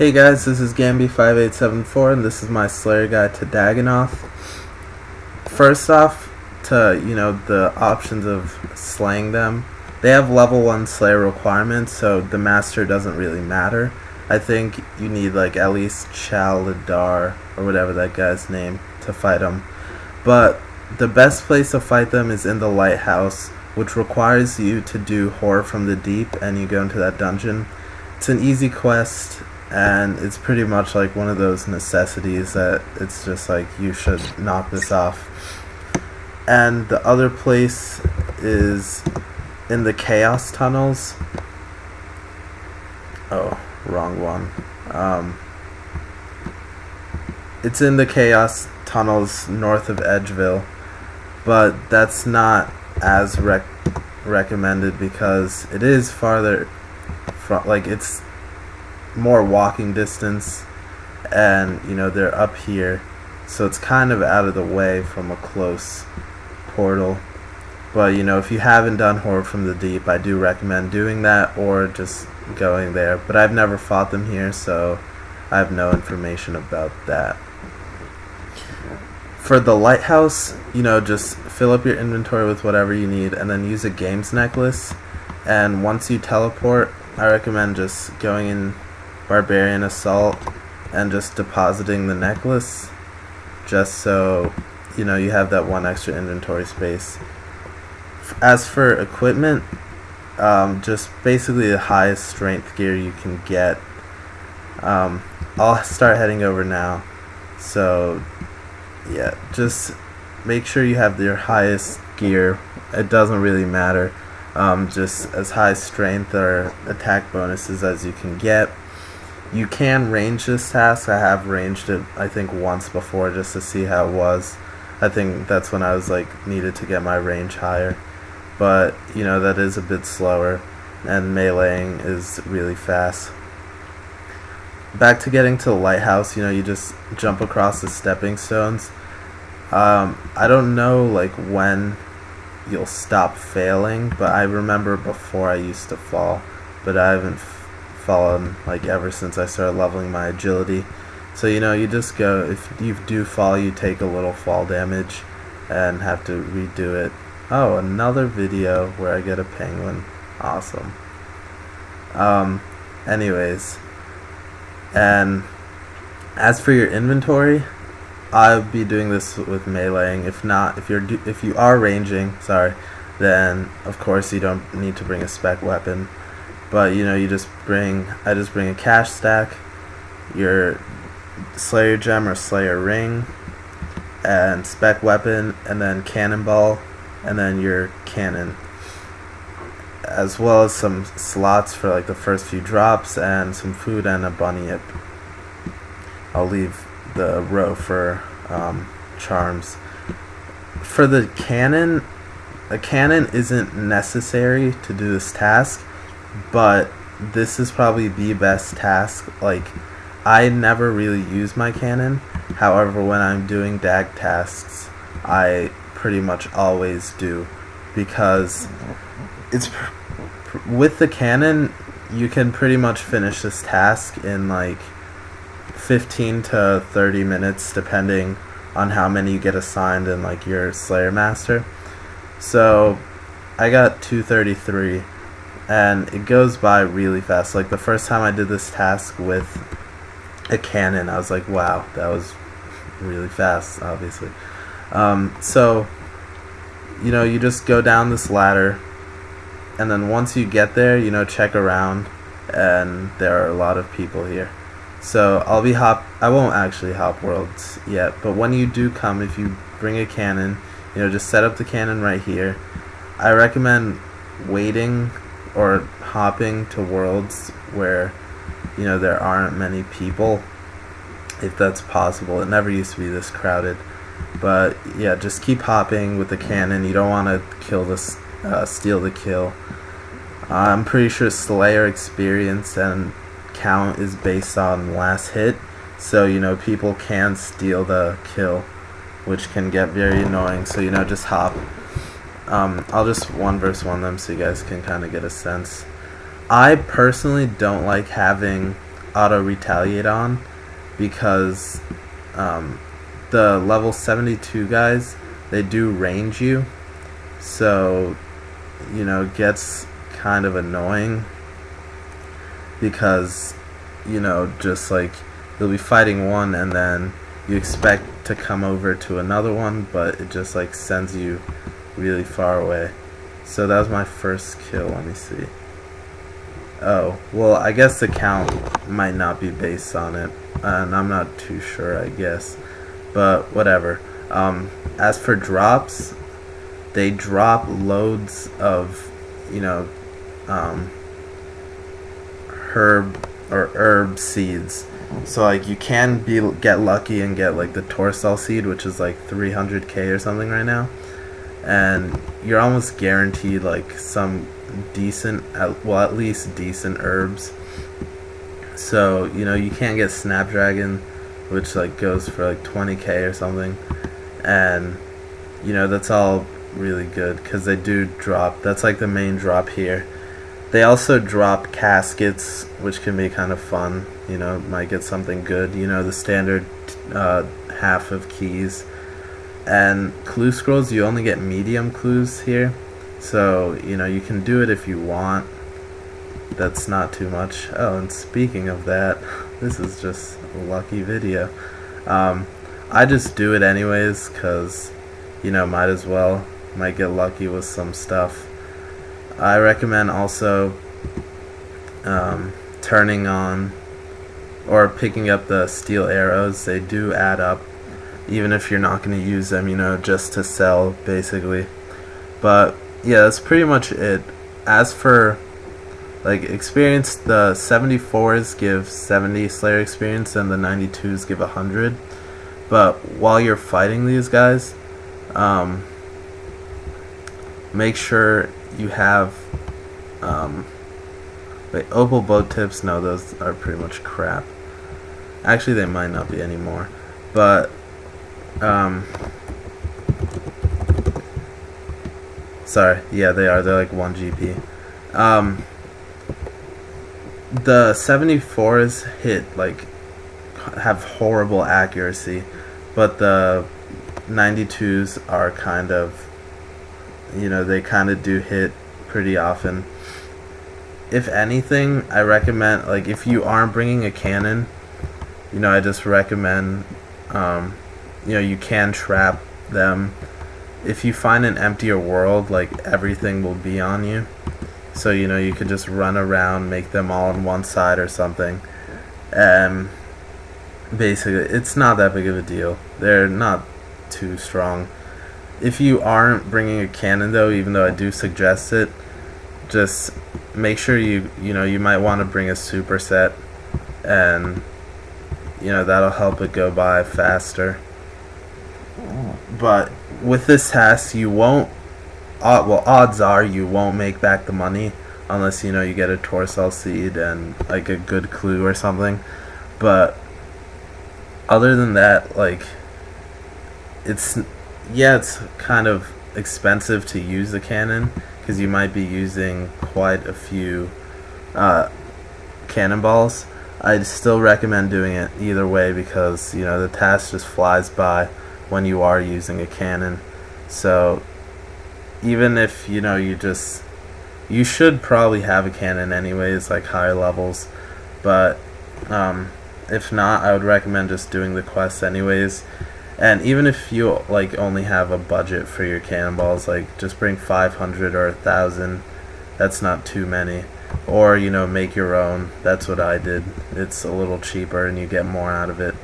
Hey guys, this is Gamby5874 and this is my Slayer guide to Dagannoth. First off, the options of slaying them. They have level 1 Slayer requirements, so the master doesn't really matter. I think you need like at least Chaladar or whatever that guy's name to fight them. But the best place to fight them is in the lighthouse, which requires you to do Horror from the Deep, and you go into that dungeon. It's an easy quest, and it's pretty much like one of those necessities that it's just like you should knock this off. And the other place is in the Chaos Tunnels. Oh, wrong one. It's in the Chaos Tunnels north of Edgeville, but that's not as recommended because it is farther from, like, it's more walking distance, and they're up here, so it's kind of out of the way from a close portal. But if you haven't done Horror from the Deep, I do recommend doing that or just going there, but I've never fought them here, so I have no information about that. For the lighthouse, just fill up your inventory with whatever you need and then use a games necklace, and once you teleport, I recommend just going in Barbarian Assault and just depositing the necklace, just so you have that one extra inventory space. As for equipment, just basically the highest strength gear you can get. I'll start heading over now, so yeah, just make sure you have your highest gear. It doesn't really matter, just as high strength or attack bonuses as you can get. You can range this task. I have ranged it I think once before just to see how it was. I think that's when I was needed to get my range higher, but that is a bit slower, and meleeing is really fast. Back to getting to the lighthouse, you just jump across the stepping stones. I don't know when you'll stop failing, but I remember before I used to fall, but I haven't fallen ever since I started leveling my agility. So you just go, if you do fall, you take a little fall damage and have to redo it. Oh, another video where I get a penguin. Awesome. Anyways, and as for your inventory, I'll be doing this with meleeing. If not, if you are ranging, then of course you don't need to bring a spec weapon. But I just bring a cash stack, your Slayer gem or Slayer ring, and spec weapon, and then cannonball, and then your cannon, as well as some slots for the first few drops, and some food and a bunny ip. I'll leave the row for charms. For the cannon, a cannon isn't necessary to do this task, but this is probably the best task. I never really use my cannon. However, when I'm doing dag tasks, I pretty much always do, because it's with the cannon you can pretty much finish this task in 15 to 30 minutes depending on how many you get assigned in your Slayer master. So I got 233, and it goes by really fast. The first time I did this task with a cannon, I was like, wow, that was really fast, obviously. So you just go down this ladder, and then once you get there, check around, and there are a lot of people here. So I won't actually hop worlds yet, but when you do come, if you bring a cannon, just set up the cannon right here. I recommend waiting or hopping to worlds where there aren't many people, if that's possible. It never used to be this crowded, but yeah, just keep hopping with the cannon. You don't want to kill this steal the kill. I'm pretty sure Slayer experience and count is based on last hit, so people can steal the kill, which can get very annoying. So just hop. I'll just 1v1 them so you guys can kind of get a sense. I personally don't like having auto retaliate on, because the level 72 guys, they do range you, so it gets kind of annoying, because just like you'll be fighting one and then you expect to come over to another one, but it just like sends you really far away. So that was my first kill. Let me see. Oh, well, I guess the count might not be based on it, and I'm not too sure, I guess, but whatever. As for drops, they drop loads of herb seeds. So like you can get lucky and get like the torsal seed, which is like 300k or something right now, and you're almost guaranteed like some decent, at least decent herbs. So you can't get snapdragon, which like goes for like 20k or something, and that's all really good because they do drop. That's like the main drop here. They also drop caskets, which can be kind of fun. Might get something good. The standard half of keys. And clue scrolls, you only get medium clues here. So, you can do it if you want. That's not too much. Oh, and speaking of that, this is just a lucky video. I just do it anyways, because, might as well. Might get lucky with some stuff. I recommend also turning on or picking up the steel arrows. They do add up, even if you're not going to use them, just to sell, basically. But yeah, that's pretty much it. As for like experience, the 74s give 70 Slayer experience and the 92s give 100. But while you're fighting these guys, make sure you have opal bow tips. No, those are pretty much crap. Actually, they might not be anymore, but sorry, yeah, they are. They're like 1 GP. The 74s have horrible accuracy, but the 92s are kind of, they kind of do hit pretty often. If anything, I recommend, like, if you aren't bringing a cannon, I just recommend, you can trap them. If you find an emptier world, like, everything will be on you. So, you could just run around, make them all on one side or something. Basically, it's not that big of a deal. They're not too strong. If you aren't bringing a cannon, though, even though I do suggest it, just make sure you might want to bring a superset, and that'll help it go by faster. But with this task, you won't, odds are you won't make back the money unless you get a torsal seed and like a good clue or something. But other than that, like, it's kind of expensive to use the cannon because you might be using quite a few cannonballs. I'd still recommend doing it either way because the task just flies by when you are using a cannon. So even if you should probably have a cannon anyways, like higher levels, but if not, I would recommend just doing the quest anyways. And even if you like only have a budget for your cannonballs, like just bring 500 or 1,000. That's not too many. Or make your own. That's what I did. It's a little cheaper and you get more out of it.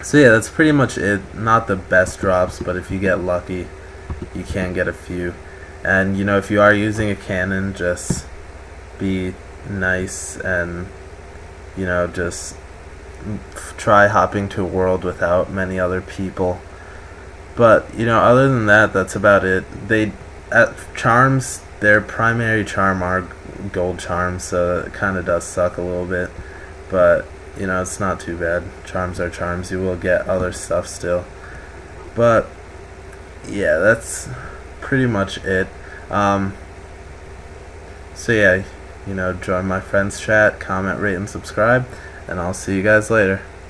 So yeah, that's pretty much it. Not the best drops, but if you get lucky, you can get a few. And if you are using a cannon, just be nice and just try hopping to a world without many other people. But other than that, that's about it. Charms, their primary charm are gold charms, so it kind of does suck a little bit, but it's not too bad. Charms are charms. You will get other stuff still. But yeah, that's pretty much it. So yeah, join my friends chat, comment, rate, and subscribe, and I'll see you guys later.